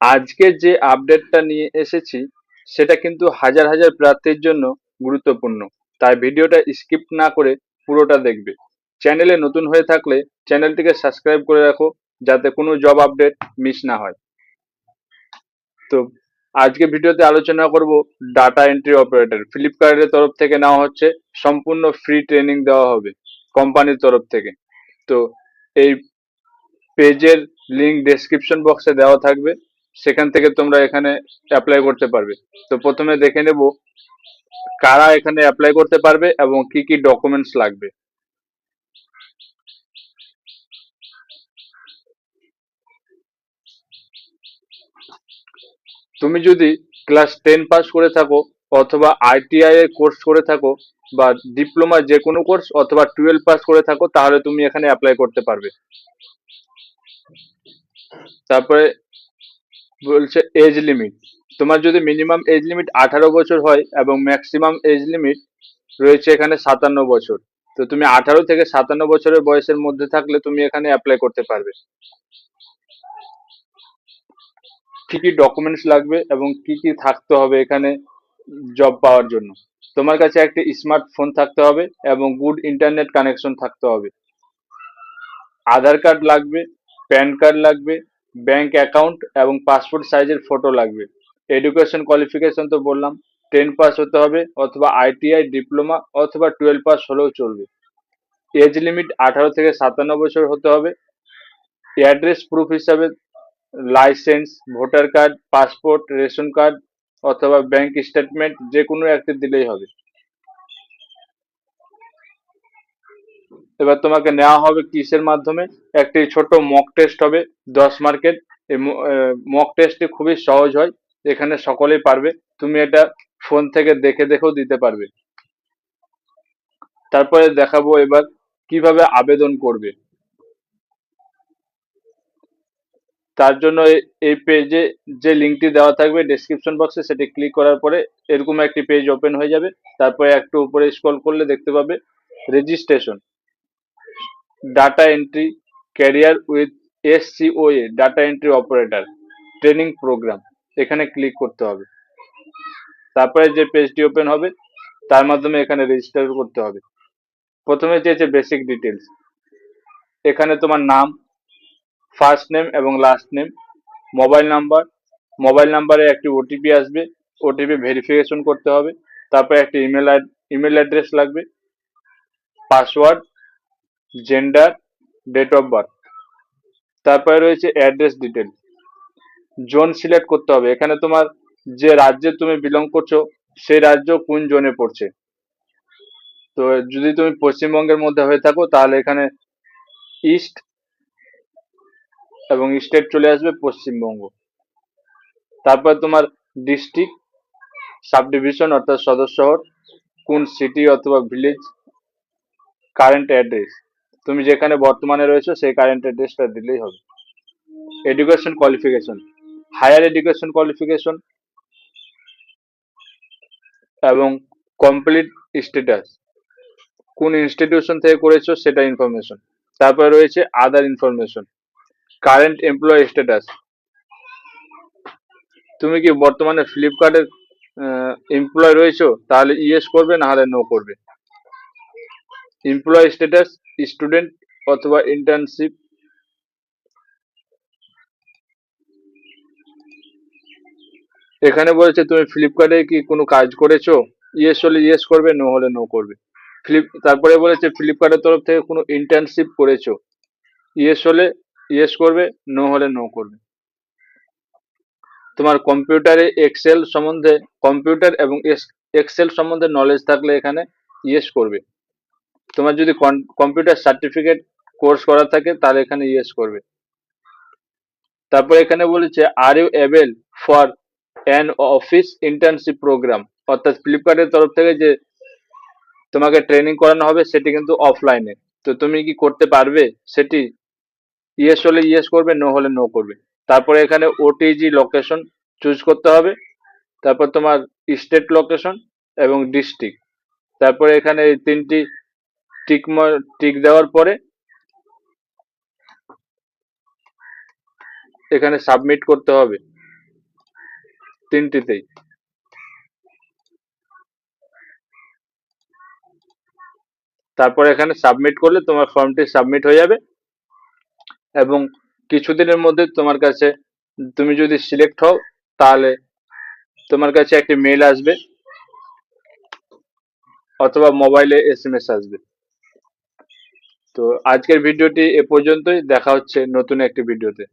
আজকে যে আপডেটটা নিয়ে এসেছি সেটা কিন্তু হাজার হাজার প্রার্থীর জন্য গুরুত্বপূর্ণ, তাই ভিডিওটা স্কিপ না করে পুরোটা দেখবে। চ্যানেলে নতুন হয়ে থাকলে চ্যানেলটিকে সাবস্ক্রাইব করে রাখো, যাতে কোনো জব আপডেট মিস না হয়। তো আজকে ভিডিওতে আলোচনা করব ডাটা এন্ট্রি অপারেটর। ফ্লিপকার্টের তরফ থেকে নেওয়া হচ্ছে, সম্পূর্ণ ফ্রি ট্রেনিং দেওয়া হবে কোম্পানির তরফ থেকে। তো এই পেজের লিংক ডেসক্রিপশন বক্সে দেওয়া থাকবে, সেখান থেকে তোমরা এখানে অ্যাপ্লাই করতে পারবে। তো প্রথমে দেখে নেব কারা এখানে অ্যাপ্লাই করতে পারবে এবং কি কি ডকুমেন্টস লাগবে। তুমি যদি ক্লাস 10 পাস করে থাকো, অথবা আইটিআই এর কোর্স করে থাকো, বা ডিপ্লোমা যে কোনো কোর্স, অথবা 12 পাস করে থাকো, তাহলে তুমি এখানে অ্যাপ্লাই করতে পারবে। তারপরে বলছে এজ লিমিট। তোমার যদি মিনিমাম এজ লিমিট 18 বছর হয় এবং ম্যাক্সিমাম এজ লিমিট রয়েছে এখানে 57 বছর। তো তুমি 18 থেকে 57 বছরের বয়সের মধ্যে থাকলে তুমি এখানে অ্যাপ্লাই করতে পারবে। কি কি ডকুমেন্টস লাগবে এবং কি কি থাকতে হবে এখানে জব পাওয়ার জন্য? তোমার কাছে একটি স্মার্টফোন থাকতে হবে এবং গুড ইন্টারনেট কানেকশন থাকতে হবে। আধার কার্ড লাগবে, প্যান কার্ড লাগবে, ব্যাংক অ্যাকাউন্ট এবং পাসপোর্ট সাইজের ফটো লাগবে। এডুকেশন কোয়ালিফিকেশন তো বললাম, 10 পাস হতে হবে, অথবা আইটিআই, ডিপ্লোমা অথবা 12 পাস হলেও চলবে। এজ লিমিট 18 থেকে 57 বছর হতে হবে। অ্যাড্রেস প্রুফ হিসাবে licence, voter card, passport, ration card অথবা ব্যাংক স্টেটমেন্ট যে কোনো একটি দিলেই হবে। এবার তোমাকে নেওয়া হবে কিসের মাধ্যমে? একটি ছোট মক টেস্ট হবে, 10 মার্কের। এই মক টেস্টটি খুবই সহজ হয়, এখানে সকলেই পারবে। তুমি এটা ফোন থেকে দেখে দেখেও দিতে পারবে। তারপরে দেখাবো এবার কিভাবে আবেদন করবে। তার জন্য এই পেজে যে লিঙ্কটি দেওয়া থাকবে ডেসক্রিপশন বক্সে, সেটি ক্লিক করার পরে এরকম একটি পেজ ওপেন হয়ে যাবে। তারপরে একটু উপরে স্ক্রল করলে দেখতে পাবে registration, data entry career with SCOA, data entry operator training programme. এখানে ক্লিক করতে হবে। তারপরে যে পেজটি ওপেন হবে তার মাধ্যমে এখানে রেজিস্টার করতে হবে। প্রথমে চেয়েছে বেসিক ডিটেলস। এখানে তোমার নাম, ফার্স্ট নেম এবং last name, mobile number, mobile নাম্বারে একটি ওটিপি আসবে, ওটিপি ভেরিফিকেশন করতে হবে। তারপরে একটি ইমেল অ্যাড্রেস লাগবে, password, gender, date of birth. তারপরে রয়েছে অ্যাড্রেস ডিটেল। জোন সিলেক্ট করতে হবে, এখানে তোমার যে রাজ্যে তুমি বিলং করছো সেই রাজ্য কোন জোনে পড়ছে। তো যদি তুমি পশ্চিমবঙ্গের মধ্যে হয়ে থাকো তাহলে এখানে ইস্ট এবং স্টেট চলে আসবে পশ্চিমবঙ্গ। তারপর তোমার ডিস্ট্রিক্ট, সাব ডিভিশন অর্থাৎ সদর শহর, কোন সিটি অথবা ভিলেজ, কারেন্ট অ্যাড্রেস, তুমি যেখানে বর্তমানে রয়েছো সেই কারেন্ট অ্যাড্রেসটা দিলেই হবে। Education qualification, higher education qualification এবং কমপ্লিট স্ট্যাটাস, কোন ইনস্টিটিউশন থেকে করেছো সেটা ইনফরমেশন। তারপরে রয়েছে other information, current employ status, তুমি কি বর্তমানে ফ্লিপকার্টের এমপ্লয় রয়েছো, তাহলে ইয়েস করবে, না হলে নো করবে। এমপ্লয় স্ট্যাটাস, স্টুডেন্ট অথবা ইন্টার্নশিপ। এখানে বলেছে তুমি ফ্লিপকার্টে কি কোনো কাজ করেছো, ইয়েস হলে ইয়েস করবে, নো হলে নো করবে। তারপরে বলেছে ফ্লিপকার্টের তরফ থেকে কোনো ইন্টার্নশিপ করেছো, ইয়েস হলে ইয়েস করবে, নো হলে নো করবে। তোমার কম্পিউটারে এক্সেল সম্বন্ধে, কম্পিউটার এবং এক্সেল সম্বন্ধে নলেজ থাকলে এখানে ইয়েস করবে। তোমার যদি কম্পিউটার সার্টিফিকেট কোর্স করা থাকে তাহলে এখানে ইয়েস করবে। তারপর এখানে বলেছে are you able for an office internship programme, অর্থাৎ ফ্লিপকার্টের তরফ থেকে যে তোমাকে ট্রেনিং করানো হবে সেটি কিন্তু অফলাইনে। তো তুমি কি করতে পারবে সেটি? ইয়েস হলে ইয়েস করবে, নো হলে নো করবে। তারপরে এখানে ওটিজি লোকেশন চুজ করতে হবে। তারপর তোমার স্টেট লোকেশন এবং ডিস্ট্রিক্ট। তারপরে এখানে এই তিনটি টিক টিক দেওয়ার পরে এখানে সাবমিট করতে হবে। তিনটিতেই। তারপর এখানে সাবমিট করলে তোমার ফর্মটি সাবমিট হয়ে যাবে, এবং কিছুদিনের মধ্যে তোমার কাছে, তুমি যদি সিলেক্ট হও, তাহলে তোমার কাছে একটি মেল আসবে অথবা মোবাইলে এসএমএস আসবে। তো আজকের ভিডিওটি এ পর্যন্তই, দেখা হচ্ছে নতুন একটি ভিডিওতে।